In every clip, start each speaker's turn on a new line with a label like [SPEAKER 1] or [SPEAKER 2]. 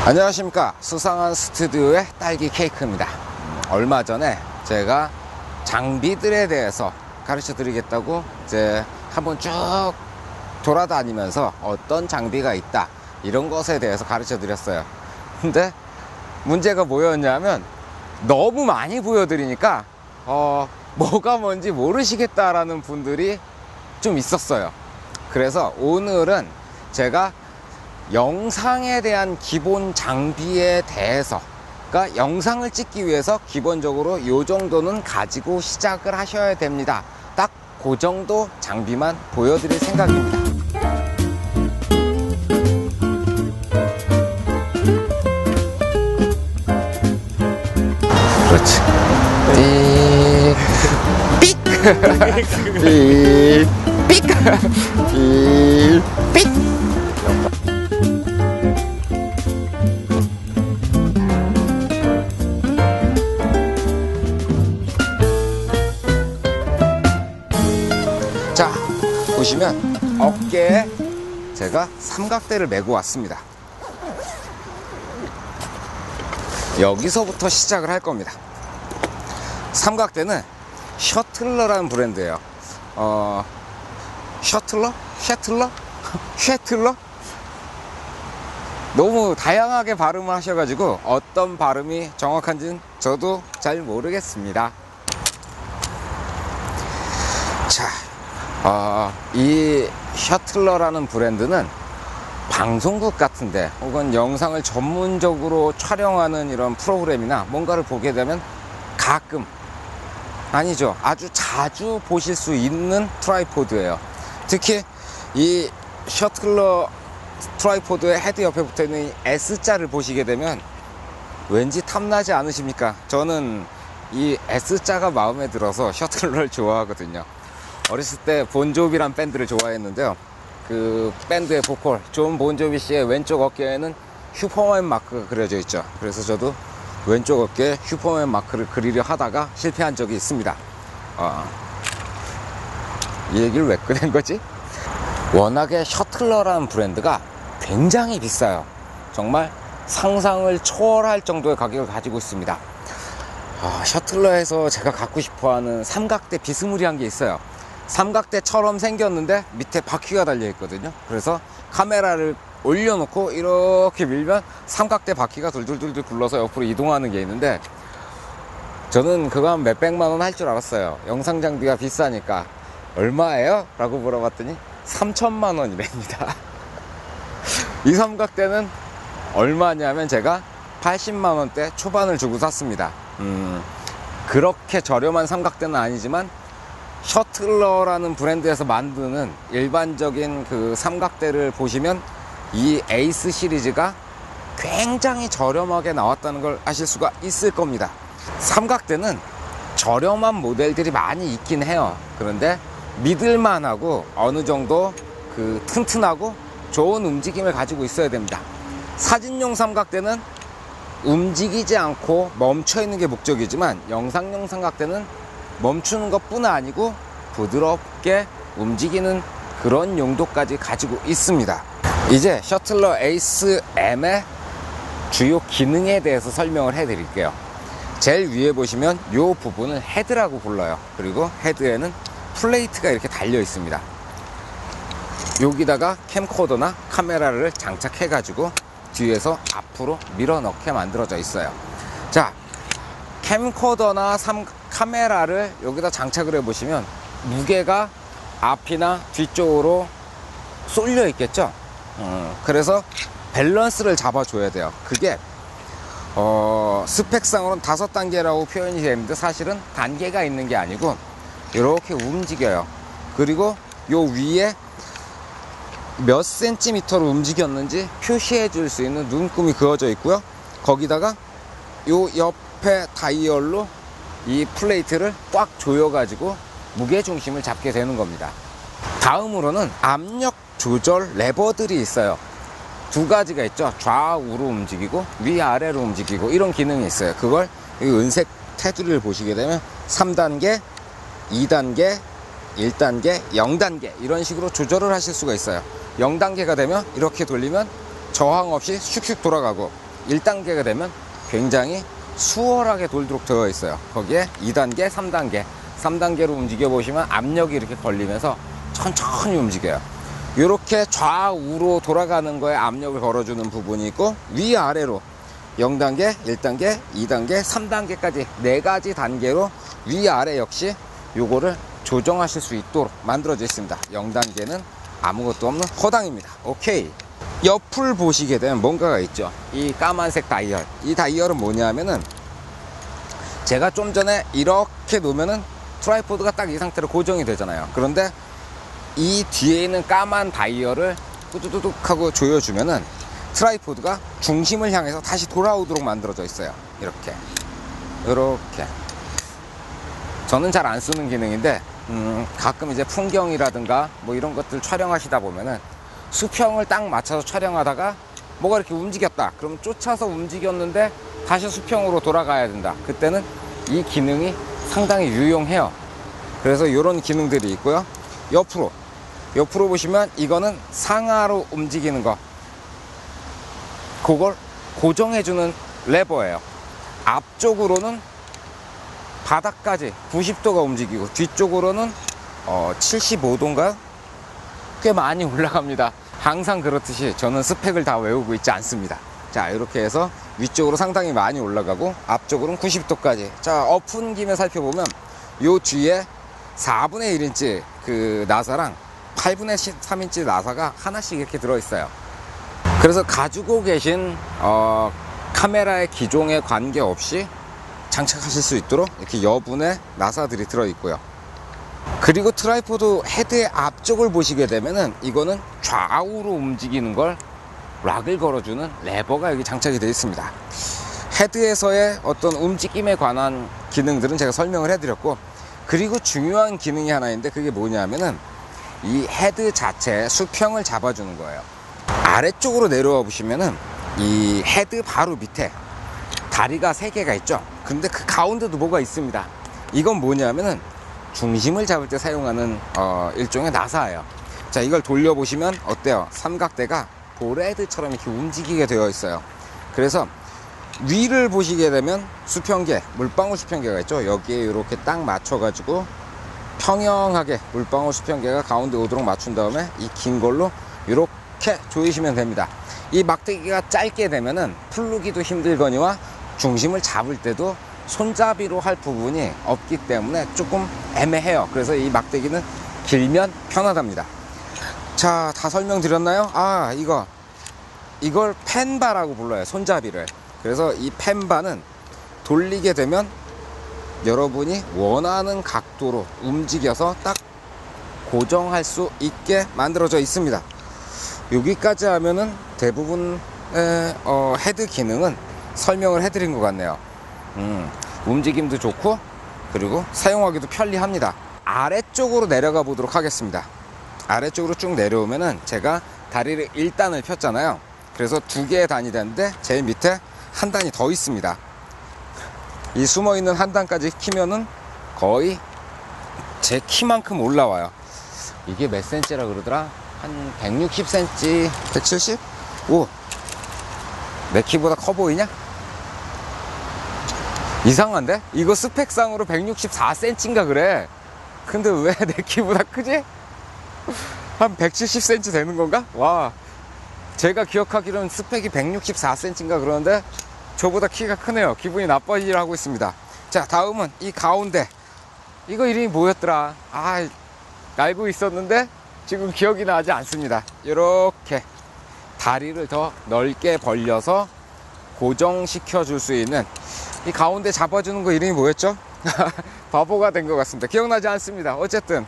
[SPEAKER 1] 안녕하십니까. 수상한 스튜디오의 딸기 케이크입니다. 얼마 전에 제가 장비들에 대해서 가르쳐 드리겠다고 이제 한번 쭉 돌아다니면서 어떤 장비가 있다 이런 것에 대해서 가르쳐 드렸어요. 근데 문제가 뭐였냐면 너무 많이 보여드리니까 뭐가 뭔지 모르시겠다라는 분들이 좀 있었어요. 그래서 오늘은 제가 영상에 대한 기본 장비에 대해서, 그러니까 영상을 찍기 위해서 기본적으로 이 정도는 가지고 시작을 하셔야 됩니다. 딱 그 정도 장비만 보여드릴 생각입니다. 그렇지. 삑! 삑! 삑! 삑! 삑! 자, 보시면 어깨에 제가 삼각대를 메고 왔습니다. 여기서부터 시작을 할 겁니다. 삼각대는 셔틀러라는 브랜드예요. 셔틀러? 너무 다양하게 발음을 하셔가지고 어떤 발음이 정확한지는 저도 잘 모르겠습니다. 자, 이 셔틀러라는 브랜드는 방송국 같은데 혹은 영상을 전문적으로 촬영하는 이런 프로그램이나 뭔가를 보게 되면 가끔, 아니죠, 아주 자주 보실 수 있는 트라이포드예요. 특히 이 셔틀러 트라이포드의 헤드 옆에 붙어있는 이 S자를 보시게 되면 왠지 탐나지 않으십니까? 저는 이 S자가 마음에 들어서 셔틀러를 좋아하거든요. 어렸을 때 본조비란 밴드를 좋아했는데요. 그 밴드의 보컬 존 본조비 씨의 왼쪽 어깨에는 슈퍼맨 마크가 그려져 있죠. 그래서 저도 왼쪽 어깨에 슈퍼맨 마크를 그리려 하다가 실패한 적이 있습니다. 이 얘기를 왜 꺼낸 거지? 워낙에 셔틀러라는 브랜드가 굉장히 비싸요. 정말 상상을 초월할 정도의 가격을 가지고 있습니다. 셔틀러에서 제가 갖고 싶어하는 삼각대 비스무리한 게 있어요. 삼각대처럼 생겼는데 밑에 바퀴가 달려 있거든요. 그래서 카메라를 올려놓고 이렇게 밀면 삼각대 바퀴가 둘둘둘 굴러서 옆으로 이동하는 게 있는데, 저는 그거 한 몇백만 원 할 줄 알았어요. 영상 장비가 비싸니까. 얼마예요? 라고 물어봤더니 3천만 원이랍니다. 이 삼각대는 얼마냐면 제가 80만 원대 초반을 주고 샀습니다. 그렇게 저렴한 삼각대는 아니지만 셔틀러라는 브랜드에서 만드는 일반적인 그 삼각대를 보시면 이 에이스 시리즈가 굉장히 저렴하게 나왔다는 걸 아실 수가 있을 겁니다. 삼각대는 저렴한 모델들이 많이 있긴 해요. 그런데 믿을만하고 어느 정도 그 튼튼하고 좋은 움직임을 가지고 있어야 됩니다. 사진용 삼각대는 움직이지 않고 멈춰 있는 게 목적이지만 영상용 삼각대는 멈추는 것뿐 아니고 부드럽게 움직이는 그런 용도까지 가지고 있습니다. 이제 셔틀러 에이스 M의 주요 기능에 대해서 설명을 해 드릴게요. 제일 위에 보시면 이 부분을 헤드라고 불러요. 그리고 헤드에는 플레이트가 이렇게 달려 있습니다. 여기다가 캠코더나 카메라를 장착해 가지고 뒤에서 앞으로 밀어 넣게 만들어져 있어요. 자, 캠코더나 카메라를 여기다 장착을 해 보시면 무게가 앞이나 뒤쪽으로 쏠려 있겠죠. 그래서 밸런스를 잡아 줘야 돼요. 그게 스펙상으로는 5단계라고 표현이 되는데 사실은 단계가 있는 게 아니고 이렇게 움직여요. 그리고 요 위에 몇 센티미터로 움직였는지 표시해 줄 수 있는 눈금이 그어져 있고요. 거기다가 요 옆에 다이얼로 이 플레이트를 꽉 조여 가지고 무게 중심을 잡게 되는 겁니다. 다음으로는 압력 조절 레버들이 있어요. 두 가지가 있죠. 좌우로 움직이고 위아래로 움직이고 이런 기능이 있어요. 그걸 이 은색 테두리를 보시게 되면 3단계, 2단계, 1단계, 0단계 이런 식으로 조절을 하실 수가 있어요. 0단계가 되면 이렇게 돌리면 저항 없이 슉슉 돌아가고, 1단계가 되면 굉장히 수월하게 돌도록 되어 있어요. 거기에 2단계, 3단계, 3단계로 움직여 보시면 압력이 이렇게 걸리면서 천천히 움직여요. 이렇게 좌우로 돌아가는 거에 압력을 걸어주는 부분이 있고, 위아래로 0단계, 1단계, 2단계, 3단계까지 4가지 단계로 위아래 역시 요거를 조정하실 수 있도록 만들어져 있습니다. 0단계는 아무것도 없는 허당입니다. 오케이. 옆을 보시게 되면 뭔가가 있죠. 이 까만색 다이얼. 이 다이얼은 뭐냐면은 제가 좀 전에 이렇게 놓으면은 트라이포드가 딱 이 상태로 고정이 되잖아요. 그런데 이 뒤에 있는 까만 다이얼을 뚜두둑 하고 조여주면은 트라이포드가 중심을 향해서 다시 돌아오도록 만들어져 있어요. 이렇게 저는 잘 안 쓰는 기능인데 가끔 이제 풍경이라든가 뭐 이런 것들 촬영하시다 보면은 수평을 딱 맞춰서 촬영하다가 뭐가 이렇게 움직였다, 그러면 쫓아서 움직였는데 다시 수평으로 돌아가야 된다. 그때는 이 기능이 상당히 유용해요. 그래서 이런 기능들이 있고요. 옆으로 보시면 이거는 상하로 움직이는 거, 그걸 고정해주는 레버예요. 앞쪽으로는 바닥까지 90도가 움직이고, 뒤쪽으로는 75도인가? 꽤 많이 올라갑니다. 항상 그렇듯이 저는 스펙을 다 외우고 있지 않습니다. 자, 이렇게 해서 위쪽으로 상당히 많이 올라가고, 앞쪽으로는 90도까지. 자, 엎은 김에 살펴보면 요 뒤에 4분의 1인치 그 나사랑 8분의 3인치 나사가 하나씩 이렇게 들어있어요. 그래서 가지고 계신 카메라의 기종에 관계없이 장착하실 수 있도록 이렇게 여분의 나사들이 들어있고요. 그리고 트라이포드 헤드의 앞쪽을 보시게 되면은 이거는 좌우로 움직이는 걸 락을 걸어주는 레버가 여기 장착이 되어 있습니다. 헤드에서의 어떤 움직임에 관한 기능들은 제가 설명을 해드렸고, 그리고 중요한 기능이 하나 있는데 그게 뭐냐면은 이 헤드 자체의 수평을 잡아주는 거예요. 아래쪽으로 내려와 보시면은 이 헤드 바로 밑에 다리가 3개가 있죠. 근데 그 가운데도 뭐가 있습니다. 이건 뭐냐면은 중심을 잡을 때 사용하는 일종의 나사예요. 자, 이걸 돌려보시면 어때요? 삼각대가 볼헤드처럼 이렇게 움직이게 되어 있어요. 그래서 위를 보시게 되면 수평계, 물방울 수평계가 있죠. 여기에 이렇게 딱 맞춰가지고 평형하게 물방울 수평계가 가운데 오도록 맞춘 다음에 이 긴 걸로 이렇게 조이시면 됩니다. 이 막대기가 짧게 되면은 풀르기도 힘들거니와 중심을 잡을 때도 손잡이로 할 부분이 없기 때문에 조금 애매해요. 그래서 이 막대기는 길면 편하답니다. 자, 다 설명드렸나요? 아, 이걸 펜바라고 불러요. 손잡이를. 그래서 이 펜바는 돌리게 되면 여러분이 원하는 각도로 움직여서 딱 고정할 수 있게 만들어져 있습니다. 여기까지 하면은 대부분의 헤드 기능은 설명을 해드린 것 같네요. 움직임도 좋고, 그리고 사용하기도 편리합니다. 아래쪽으로 내려가 보도록 하겠습니다. 아래쪽으로 쭉 내려오면은 제가 다리를 1단을 폈잖아요. 그래서 2개의 단이 되는데 제일 밑에 한 단이 더 있습니다. 이 숨어있는 한 단까지 키면은 거의 제 키만큼 올라와요. 이게 몇 센치라 그러더라? 한 160cm, 170? 오! 내 키보다 커 보이냐? 이상한데? 이거 스펙상으로 164cm인가 그래. 근데 왜 내 키보다 크지? 한 170cm 되는 건가? 와, 제가 기억하기로는 스펙이 164cm인가 그러는데 저보다 키가 크네요. 기분이 나빠지려 하고 있습니다. 자, 다음은 이 가운데, 이거 이름이 뭐였더라? 아, 알고 있었는데 지금 기억이 나지 않습니다. 이렇게 다리를 더 넓게 벌려서 고정시켜 줄 수 있는 이 가운데 잡아주는 거 이름이 뭐였죠? 바보가 된 것 같습니다. 기억나지 않습니다. 어쨌든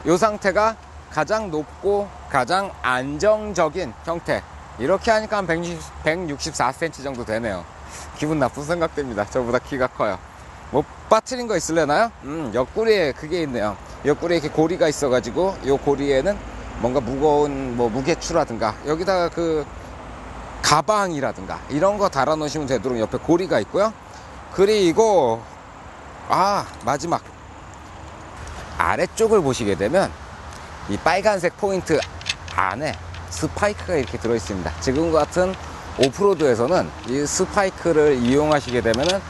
[SPEAKER 1] 이 상태가 가장 높고 가장 안정적인 형태. 이렇게 하니까 한 164cm 정도 되네요. 기분 나쁜 생각됩니다. 저보다 키가 커요. 못 빠뜨린 거 있을래나요? 옆구리에 그게 있네요. 옆구리에 이렇게 고리가 있어가지고 이 고리에는 뭔가 무거운 뭐 무게추라든가 여기다가 그 가방이라든가 이런 거 달아 놓으시면 되도록 옆에 고리가 있고요. 그리고 마지막 아래쪽을 보시게 되면 이 빨간색 포인트 안에 스파이크가 이렇게 들어 있습니다. 지금 같은 오프로드에서는 이 스파이크를 이용하시게 되면은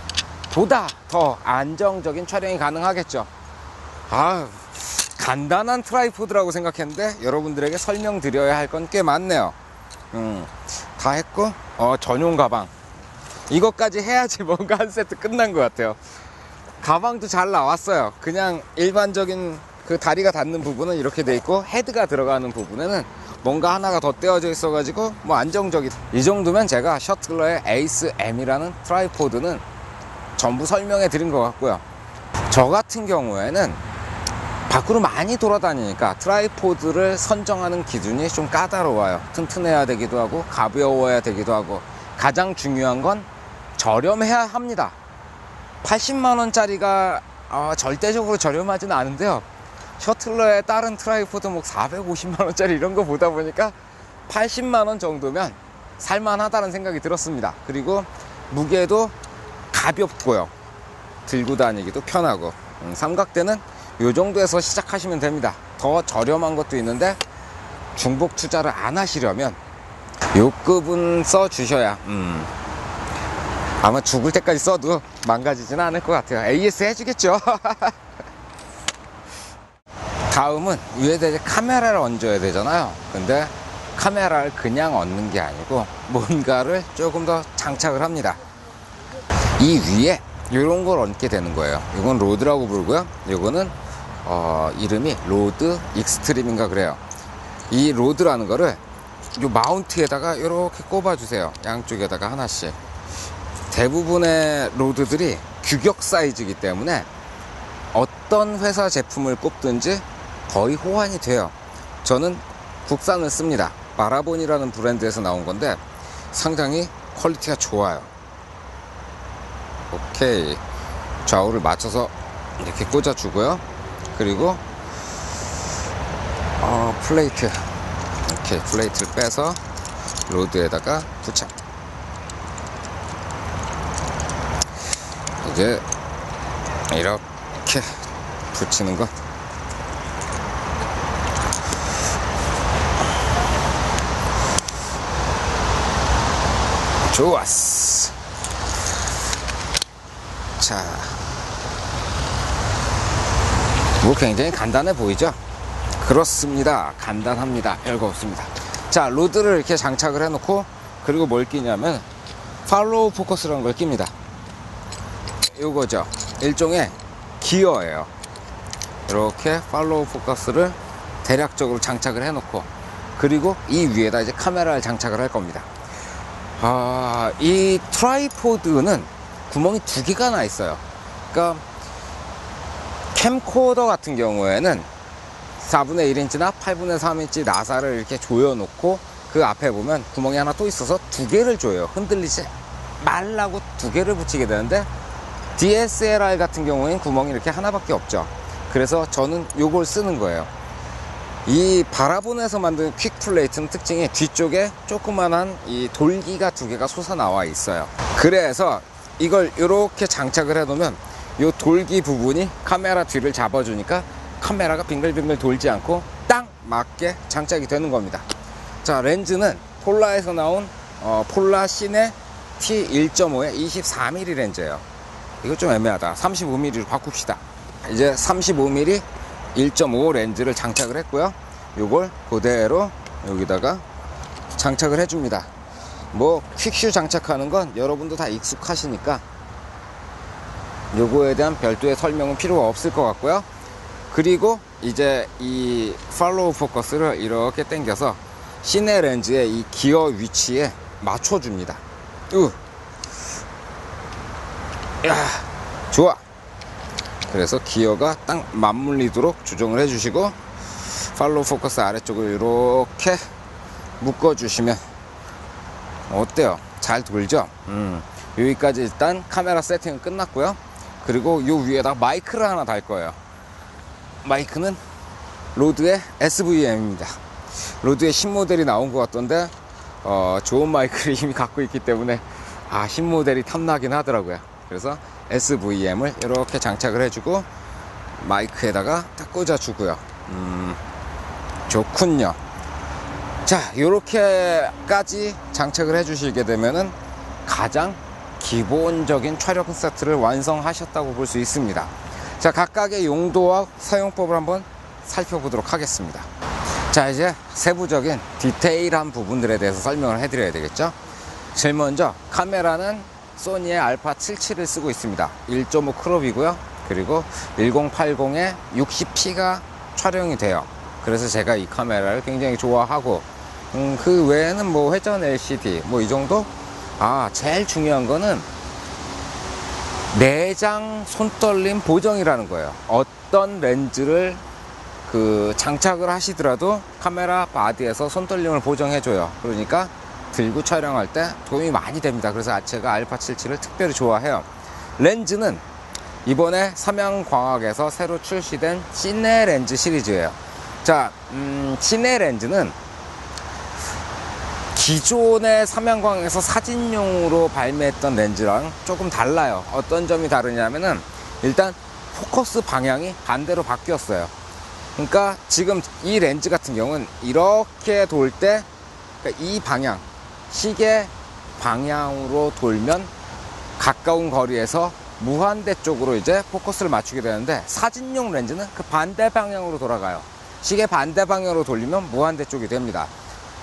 [SPEAKER 1] 보다 더 안정적인 촬영이 가능하겠죠. 간단한 트라이포드라고 생각했는데 여러분들에게 설명드려야 할 건 꽤 많네요. 다 했고, 전용 가방. 이것까지 해야지 뭔가 한 세트 끝난 것 같아요. 가방도 잘 나왔어요. 그냥 일반적인 그 다리가 닿는 부분은 이렇게 돼 있고, 헤드가 들어가는 부분에는 뭔가 하나가 더 떼어져 있어 가지고 뭐 안정적이. 이 정도면 제가 셔틀러의 에이스 M이라는 트라이포드는 전부 설명해 드린 것 같고요. 저 같은 경우에는 밖으로 많이 돌아다니니까 트라이포드를 선정하는 기준이 좀 까다로워요. 튼튼해야 되기도 하고 가벼워야 되기도 하고, 가장 중요한 건 저렴해야 합니다. 80만원짜리가 절대적으로 저렴하지는 않은데요, 셔틀러의 다른 트라이포드 뭐 450만원짜리 이런 거 보다 보니까 80만원 정도면 살만하다는 생각이 들었습니다. 그리고 무게도 가볍고요, 들고 다니기도 편하고. 삼각대는 요 정도에서 시작하시면 됩니다. 더 저렴한 것도 있는데 중복 투자를 안 하시려면 요 급은 써 주셔야 아마 죽을 때까지 써도 망가지지는 않을 것 같아요. AS 해주겠죠. 다음은 위에다 이제 카메라를 얹어야 되잖아요. 근데 카메라를 그냥 얹는 게 아니고 뭔가를 조금 더 장착을 합니다. 이 위에 이런 걸 얹게 되는 거예요. 이건 로드라고 부르고요, 이거는 이름이 로드 익스트림인가 그래요. 이 로드라는 거를 요 마운트에다가 이렇게 꼽아 주세요. 양쪽에다가 하나씩. 대부분의 로드들이 규격 사이즈이기 때문에 어떤 회사 제품을 꼽든지 거의 호환이 돼요. 저는 국산을 씁니다. 마라본이라는 브랜드에서 나온 건데 상당히 퀄리티가 좋아요. 오케이, 좌우를 맞춰서 이렇게 꽂아 주고요. 그리고 플레이트, 이렇게 플레이트를 빼서 로드에다가 부착. 이제 이렇게 붙이는 것. 좋았어. 자, 뭐 굉장히 간단해 보이죠? 그렇습니다. 간단합니다. 별거 없습니다. 자, 로드를 이렇게 장착을 해놓고, 그리고 뭘 끼냐면 팔로우 포커스라는 걸 낍니다. 요거죠. 일종의 기어예요. 이렇게 팔로우 포커스를 대략적으로 장착을 해놓고, 그리고 이 위에다 이제 카메라를 장착을 할 겁니다. 이 트라이포드는 구멍이 두 개가 나 있어요. 그러니까 캠코더 같은 경우에는 4분의 1인치나 8분의 3인치 나사를 이렇게 조여놓고 그 앞에 보면 구멍이 하나 또 있어서 두 개를 조여요. 흔들리지 말라고 두 개를 붙이게 되는데, DSLR 같은 경우에는 구멍이 이렇게 하나밖에 없죠. 그래서 저는 요걸 쓰는 거예요. 이 바라본에서 만든 퀵 플레이트는 특징이 뒤쪽에 조그만한 이 돌기가 두 개가 솟아나와 있어요. 그래서 이걸 이렇게 장착을 해 놓으면 이 돌기 부분이 카메라 뒤를 잡아주니까 카메라가 빙글빙글 돌지 않고 딱 맞게 장착이 되는 겁니다. 자, 렌즈는 폴라에서 나온 폴라 시네 T1.5의 24mm 렌즈예요. 이거 좀 애매하다. 35mm로 바꿉시다. 이제 35mm 1.5 렌즈를 장착을 했고요. 요걸 그대로 여기다가 장착을 해줍니다. 뭐 퀵슈 장착하는 건 여러분도 다 익숙하시니까 요거에 대한 별도의 설명은 필요가 없을 것 같고요. 그리고 이제 이 팔로우 포커스를 이렇게 당겨서 시내 렌즈의 이 기어 위치에 맞춰줍니다. 야, 좋아. 그래서 기어가 딱 맞물리도록 조정을 해주시고, 팔로우 포커스 아래쪽을 이렇게 묶어주시면 어때요? 잘 돌죠? 여기까지 일단 카메라 세팅은 끝났고요. 그리고 요 위에다가 마이크를 하나 달 거예요. 마이크는 로드의 SVM입니다. 로드의 신모델이 나온 것 같던데 좋은 마이크를 이미 갖고 있기 때문에 신모델이 탐나긴 하더라고요. 그래서 SVM을 이렇게 장착을 해주고 마이크에다가 딱 꽂아주고요. 좋군요. 자, 요렇게까지 장착을 해 주시게 되면은 가장 기본적인 촬영 세트를 완성하셨다고 볼 수 있습니다. 자, 각각의 용도와 사용법을 한번 살펴보도록 하겠습니다. 자, 이제 세부적인 디테일한 부분들에 대해서 설명을 해 드려야 되겠죠. 제일 먼저 카메라는 소니의 알파 77을 쓰고 있습니다. 1.5 크롭이고요. 그리고 1080에 60p가 촬영이 돼요. 그래서 제가 이 카메라를 굉장히 좋아하고, 그 외에는 뭐 회전 LCD 뭐 이 정도. 제일 중요한 거는 내장 손떨림 보정이라는 거예요. 어떤 렌즈를 장착을 하시더라도 카메라 바디에서 손떨림을 보정해줘요. 그러니까 들고 촬영할 때 도움이 많이 됩니다. 그래서 제가 알파 77을 특별히 좋아해요. 렌즈는 이번에 삼양광학에서 새로 출시된 시네 렌즈 시리즈예요. 자, 시네 렌즈는 기존의 삼양광학에서 사진용으로 발매했던 렌즈랑 조금 달라요. 어떤 점이 다르냐면은 일단 포커스 방향이 반대로 바뀌었어요. 그러니까 지금 이 렌즈 같은 경우는 이렇게 돌 때 이 방향, 시계 방향으로 돌면 가까운 거리에서 무한대 쪽으로 이제 포커스를 맞추게 되는데, 사진용 렌즈는 그 반대 방향으로 돌아가요. 시계 반대 방향으로 돌리면 무한대 쪽이 됩니다.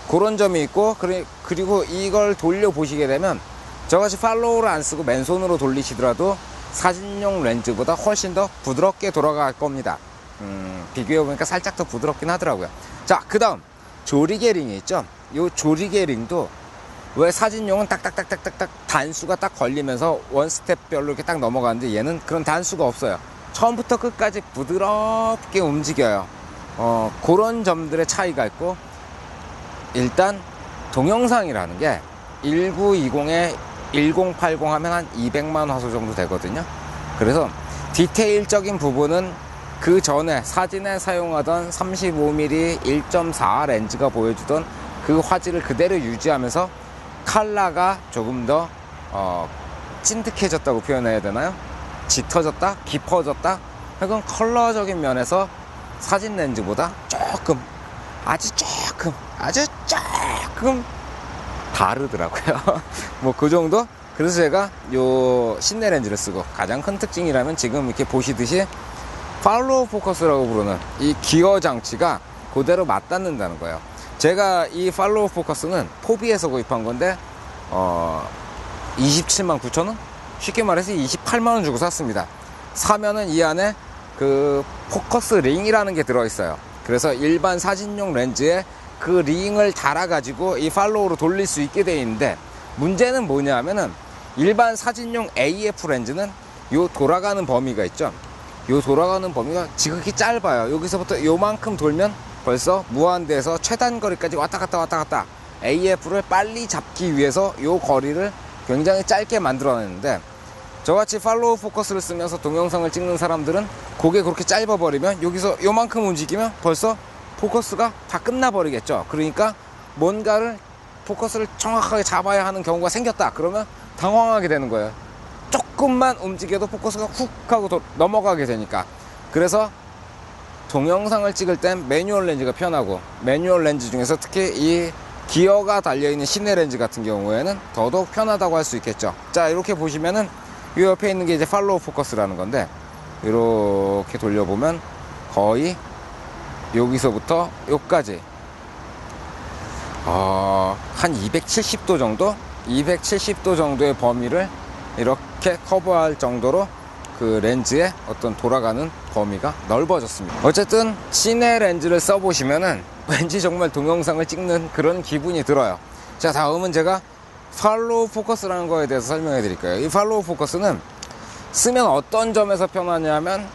[SPEAKER 1] 그런 점이 있고, 그리고 이걸 돌려 보시게 되면 저같이 팔로우를 안 쓰고 맨손으로 돌리시더라도 사진용 렌즈보다 훨씬 더 부드럽게 돌아갈 겁니다. 비교해 보니까 살짝 더 부드럽긴 하더라고요. 자, 그 다음 조리개 링이 있죠. 요 조리개 링도 왜 사진용은 딱딱딱딱딱 단수가 딱 걸리면서 원스텝별로 이렇게 딱 넘어가는데, 얘는 그런 단수가 없어요. 처음부터 끝까지 부드럽게 움직여요. 그런 점들의 차이가 있고, 일단 동영상이라는 게 1920에 1080 하면 한 200만 화소 정도 되거든요. 그래서 디테일적인 부분은 그 전에 사진에 사용하던 35mm 1.4 렌즈가 보여주던 그 화질을 그대로 유지하면서 컬러가 조금 더 찐득해졌다고 표현해야 되나요? 짙어졌다? 깊어졌다? 그건 컬러적인 면에서 사진 렌즈보다 아주 조금 다르더라고요. 뭐 그 정도? 그래서 제가 요 시네 렌즈를 쓰고, 가장 큰 특징이라면 지금 이렇게 보시듯이 팔로우 포커스라고 부르는 이 기어 장치가 그대로 맞닿는다는 거예요. 제가 이 팔로우 포커스는 포비에서 구입한 건데 27만 9천 원? 쉽게 말해서 28만 원 주고 샀습니다. 사면은 이 안에 그 포커스 링이라는 게 들어있어요. 그래서 일반 사진용 렌즈에 그 링을 달아가지고 이 팔로우로 돌릴 수 있게 되어 있는데, 문제는 뭐냐면은 일반 사진용 AF 렌즈는 요 돌아가는 범위가 있죠. 요 돌아가는 범위가 지극히 짧아요. 여기서부터 요만큼 돌면 벌써 무한대에서 최단 거리까지 왔다 갔다. AF를 빨리 잡기 위해서 요 거리를 굉장히 짧게 만들어냈는데, 저같이 팔로우 포커스를 쓰면서 동영상을 찍는 사람들은 그게 그렇게 짧아버리면 여기서 요만큼 움직이면 벌써 포커스가 다 끝나버리겠죠. 그러니까 뭔가를 포커스를 정확하게 잡아야 하는 경우가 생겼다 그러면 당황하게 되는 거예요. 조금만 움직여도 포커스가 훅 하고 넘어가게 되니까. 그래서 동영상을 찍을 땐 매뉴얼 렌즈가 편하고, 매뉴얼 렌즈 중에서 특히 이 기어가 달려있는 시네 렌즈 같은 경우에는 더더욱 편하다고 할 수 있겠죠. 자, 이렇게 보시면은 이 옆에 있는 게 이제 팔로우 포커스라는 건데, 이렇게 돌려보면 거의 여기서부터 여기까지 한 270도 정도? 270도 정도의 범위를 이렇게 커버할 정도로 그 렌즈의 어떤 돌아가는 범위가 넓어졌습니다. 어쨌든 시네 렌즈를 써보시면은 왠지 정말 동영상을 찍는 그런 기분이 들어요. 자, 다음은 제가 팔로우 포커스라는 거에 대해서 설명해 드릴게요. 이 팔로우 포커스는 쓰면 어떤 점에서 편하냐면,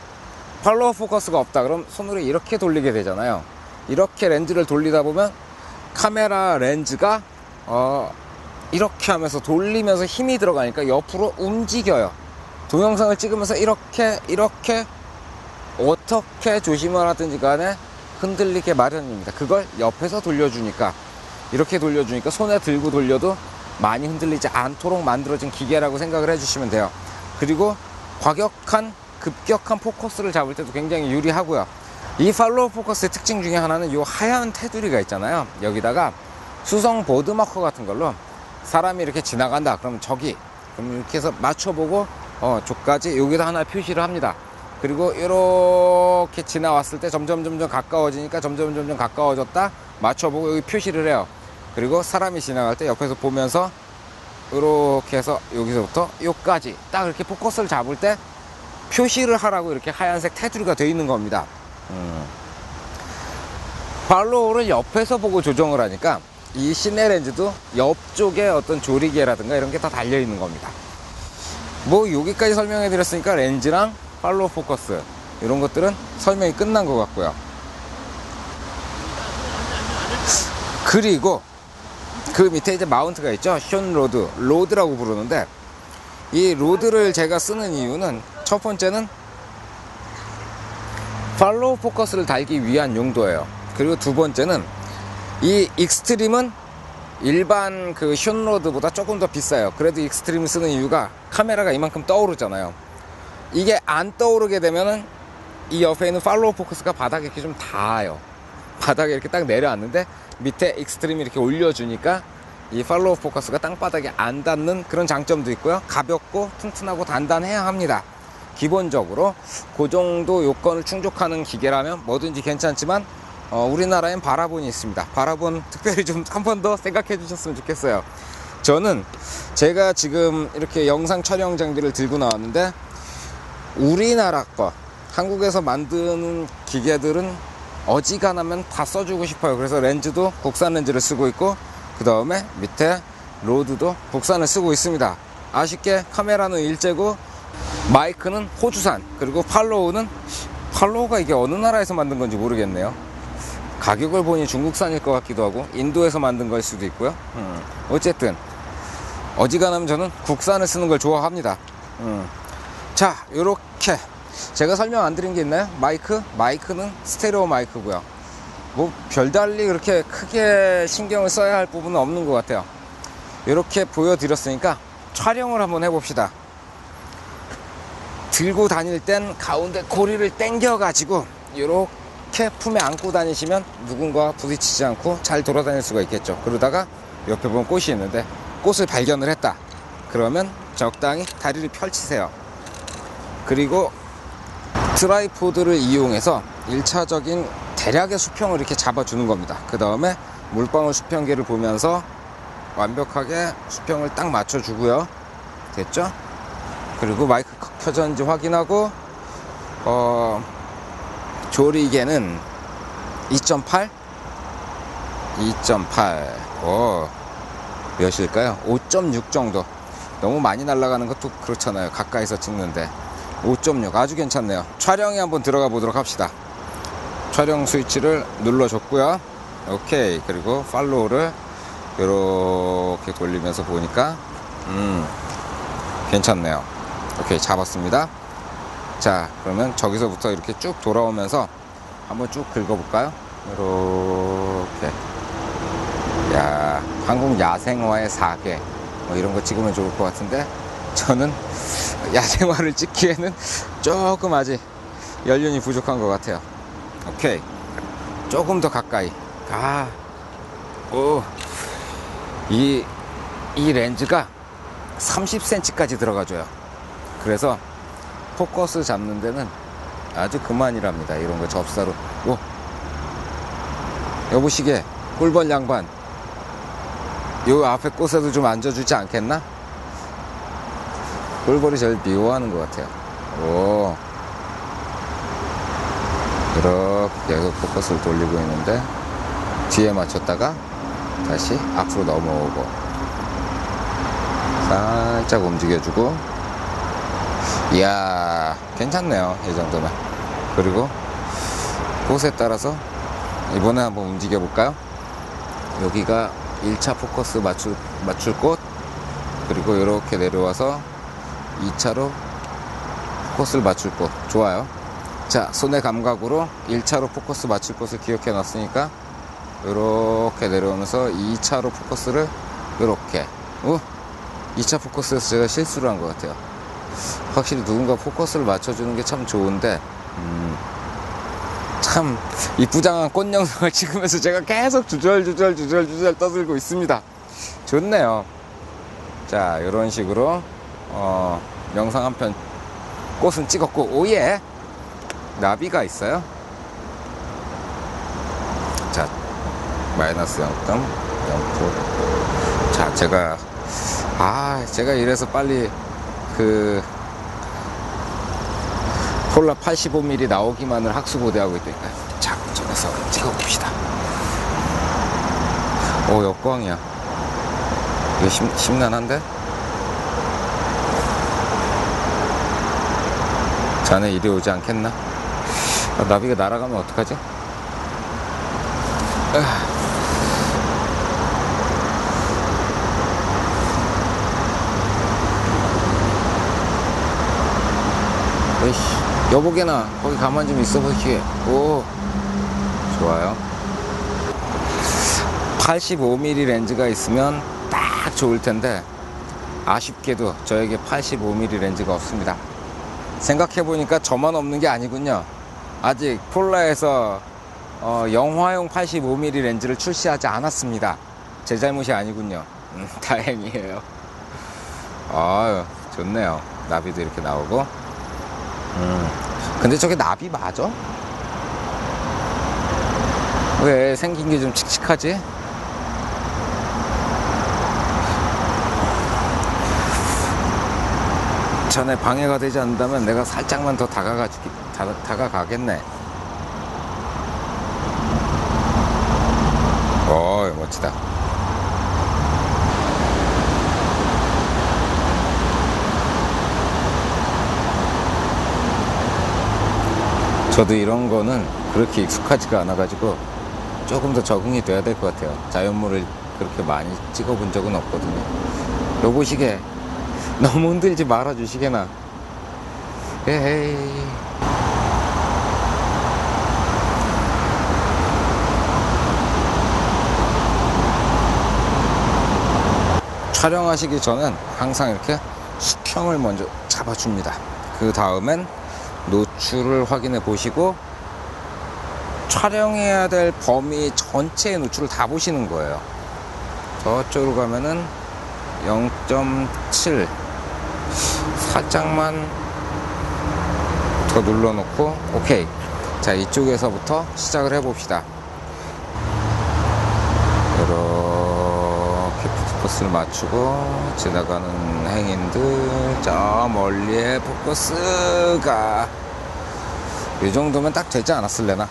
[SPEAKER 1] 팔로우 포커스가 없다 그럼 손으로 이렇게 돌리게 되잖아요. 이렇게 렌즈를 돌리다 보면 카메라 렌즈가 이렇게 하면서 돌리면서 힘이 들어가니까 옆으로 움직여요. 동영상을 찍으면서 이렇게 어떻게 조심을 하든지 간에 흔들리게 마련입니다. 그걸 옆에서 돌려주니까, 이렇게 돌려주니까 손에 들고 돌려도 많이 흔들리지 않도록 만들어진 기계라고 생각을 해주시면 돼요. 그리고 급격한 포커스를 잡을 때도 굉장히 유리하고요. 이 팔로우 포커스의 특징 중에 하나는 이 하얀 테두리가 있잖아요. 여기다가 수성 보드 마커 같은 걸로 사람이 이렇게 지나간다 그러면 저기, 그럼 이렇게 해서 맞춰보고 저까지 여기다 하나 표시를 합니다. 그리고 이렇게 지나왔을 때 점점 가까워지니까 점점 가까워졌다 맞춰보고 여기 표시를 해요. 그리고 사람이 지나갈 때 옆에서 보면서 이렇게 해서 여기서부터 여기까지 딱 이렇게 포커스를 잡을 때 표시를 하라고 이렇게 하얀색 테두리가 되어 있는 겁니다. 팔로우를 옆에서 보고 조정을 하니까 이 시내 렌즈도 옆쪽에 어떤 조리개라든가 이런 게 다 달려 있는 겁니다. 뭐 여기까지 설명해 드렸으니까 렌즈랑 팔로우 포커스 이런 것들은 설명이 끝난 것 같고요. 그리고 그 밑에 이제 마운트가 있죠. 숀 로드, 로드라고 부르는데, 이 로드를 제가 쓰는 이유는 첫 번째는 팔로우 포커스를 달기 위한 용도예요. 그리고 두 번째는 이 익스트림은 일반 그 숀 로드보다 조금 더 비싸요. 그래도 익스트림을 쓰는 이유가 카메라가 이만큼 떠오르잖아요. 이게 안 떠오르게 되면은 이 옆에 있는 팔로우 포커스가 바닥에 이렇게 좀 닿아요. 바닥에 이렇게 딱 내려앉는데 밑에 익스트림이 이렇게 올려주니까 이 팔로우 포커스가 땅바닥에 안 닿는 그런 장점도 있고요. 가볍고 튼튼하고 단단해야 합니다. 기본적으로 그 정도 요건을 충족하는 기계라면 뭐든지 괜찮지만 우리나라엔 바라본이 있습니다. 바라본 특별히 좀 한 번 더 생각해 주셨으면 좋겠어요. 저는 제가 지금 이렇게 영상 촬영 장비를 들고 나왔는데 우리나라 거, 한국에서 만드는 기계들은 어지간하면 다 써주고 싶어요. 그래서 렌즈도 국산 렌즈를 쓰고 있고, 그 다음에 밑에 로드도 국산을 쓰고 있습니다. 아쉽게 카메라는 일제고 마이크는 호주산, 그리고 팔로우가 이게 어느 나라에서 만든 건지 모르겠네요. 가격을 보니 중국산일 것 같기도 하고 인도에서 만든 걸 수도 있고요. 어쨌든 어지간하면 저는 국산을 쓰는 걸 좋아합니다. 자, 요렇게 제가 설명 안 드린 게 있나요? 마이크는 스테레오 마이크고요. 뭐 별달리 그렇게 크게 신경을 써야 할 부분은 없는 것 같아요. 이렇게 보여드렸으니까 촬영을 한번 해봅시다. 들고 다닐 땐 가운데 고리를 당겨 가지고 이렇게 품에 안고 다니시면 누군가와 부딪히지 않고 잘 돌아다닐 수가 있겠죠. 그러다가 옆에 보면 꽃이 있는데 꽃을 발견을 했다 그러면 적당히 다리를 펼치세요. 그리고 트라이포드를 이용해서 1차적인 대략의 수평을 이렇게 잡아주는 겁니다. 그 다음에 물방울 수평계를 보면서 완벽하게 수평을 딱 맞춰주고요. 됐죠? 그리고 마이크 켜졌는지 확인하고 조리개는 2.8 몇일까요? 5.6 정도. 너무 많이 날아가는 것도 그렇잖아요. 가까이서 찍는데 5.6 아주 괜찮네요. 촬영에 한번 들어가 보도록 합시다. 촬영 스위치를 눌러줬고요. 오케이. 그리고 팔로우를 이렇게 돌리면서 보니까 괜찮네요. 오케이, 잡았습니다. 자, 그러면 저기서부터 이렇게 쭉 돌아오면서 한번 쭉 긁어볼까요? 이렇게. 야, 한국 야생화의 사계 뭐 이런 거 찍으면 좋을 것 같은데 저는 야생화를 찍기에는 조금 아직 연륜이 부족한 것 같아요. 오케이, 조금 더 가까이. 이 렌즈가 30cm까지 들어가줘요. 그래서 포커스 잡는 데는 아주 그만이랍니다. 이런 거 접사로. 여보시게, 꿀벌 양반, 요 앞에 꽃에도 좀 앉아주지 않겠나? 꿀벌이 제일 미워하는 것 같아요. 이렇게 계속 포커스를 돌리고 있는데 뒤에 맞췄다가 다시 앞으로 넘어오고 살짝 움직여주고. 이야, 괜찮네요. 이 정도면. 그리고 꽃에 따라서 이번에 한번 움직여 볼까요? 여기가 1차 포커스 맞출 곳, 그리고 이렇게 내려와서 2차로 포커스를 맞출 곳. 좋아요. 자, 손의 감각으로 1차로 포커스 맞출 곳을 기억해 놨으니까 이렇게 내려오면서 2차로 포커스를 이렇게. 2차 포커스에서 제가 실수를 한 것 같아요. 확실히 누군가 포커스를 맞춰주는 게 참 좋은데 참 참 이쁘장한 꽃 영상을 찍으면서 제가 계속 주절 떠들고 있습니다. 좋네요. 자, 이런 식으로 영상 한 편 꽃은 찍었고, 오예 나비가 있어요. 자, 마이너스 0.0%. 자, 제가 이래서 빨리 폴라 85mm 나오기만을 학수고대하고 있다니까요. 자, 저기서 찍어봅시다. 오, 역광이야. 이거 심란한데? 자네 이리 오지 않겠나? 나비가 날아가면 어떡하지? 에이씨, 여보게나 거기 가만 좀 있어 보시게. 오, 좋아요. 85mm 렌즈가 있으면 딱 좋을 텐데, 아쉽게도 저에게 85mm 렌즈가 없습니다. 생각해보니까 저만 없는 게 아니군요. 아직 폴라에서 영화용 85mm 렌즈를 출시하지 않았습니다. 제 잘못이 아니군요. 다행이에요. 아유, 좋네요. 나비도 이렇게 나오고. 근데 저게 나비 맞아? 왜 생긴 게 좀 칙칙하지? 전에 방해가 되지 않는다면 내가 살짝만 더 다가가겠네. 멋지다. 저도 이런 거는 그렇게 익숙하지가 않아가지고 조금 더 적응이 돼야 될 것 같아요. 자연물을 그렇게 많이 찍어본 적은 없거든요. 여보시게 너무 흔들지 말아주시게나. 에헤이. 촬영하시기 전엔 항상 이렇게 수평을 먼저 잡아줍니다. 그 다음엔 노출을 확인해 보시고 촬영해야 될 범위 전체의 노출을 다 보시는 거예요. 저쪽으로 가면은 0.7 살짝만 더 눌러놓고 오케이. 자, 이쪽에서부터 시작을 해봅시다. 이렇게 포커스를 맞추고 지나가는 행인들, 저 멀리에 포커스가 이 정도면 딱 되지 않았을래나?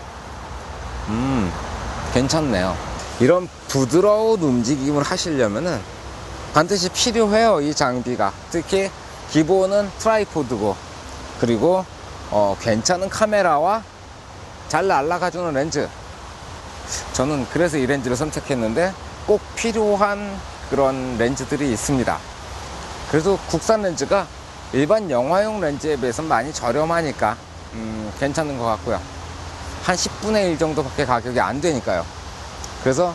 [SPEAKER 1] 괜찮네요. 이런 부드러운 움직임을 하시려면은 반드시 필요해요, 이 장비가. 특히 기본은 트라이포드고, 그리고 괜찮은 카메라와 잘 날아가주는 렌즈. 저는 그래서 이 렌즈를 선택했는데 꼭 필요한 그런 렌즈들이 있습니다. 그래도 국산 렌즈가 일반 영화용 렌즈에 비해서는 많이 저렴하니까 괜찮은 것 같고요. 한 10분의 1 정도밖에 가격이 안 되니까요. 그래서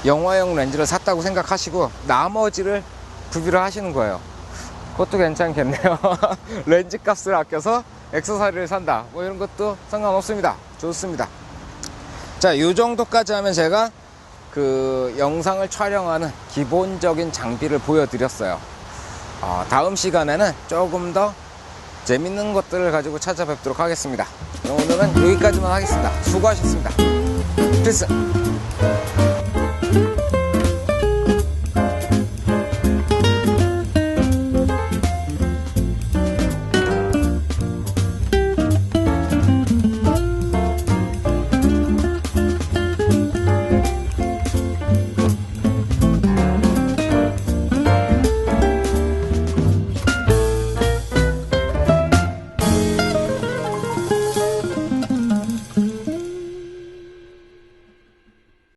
[SPEAKER 1] 영화용 렌즈를 샀다고 생각하시고 나머지를 구비를 하시는 거예요. 그것도 괜찮겠네요. 렌즈 값을 아껴서 액세서리를 산다, 뭐 이런 것도 상관없습니다. 좋습니다. 자, 이 정도까지 하면 제가 그 영상을 촬영하는 기본적인 장비를 보여드렸어요. 다음 시간에는 조금 더 재밌는 것들을 가지고 찾아뵙도록 하겠습니다. 오늘은 여기까지만 하겠습니다. 수고하셨습니다. 필승.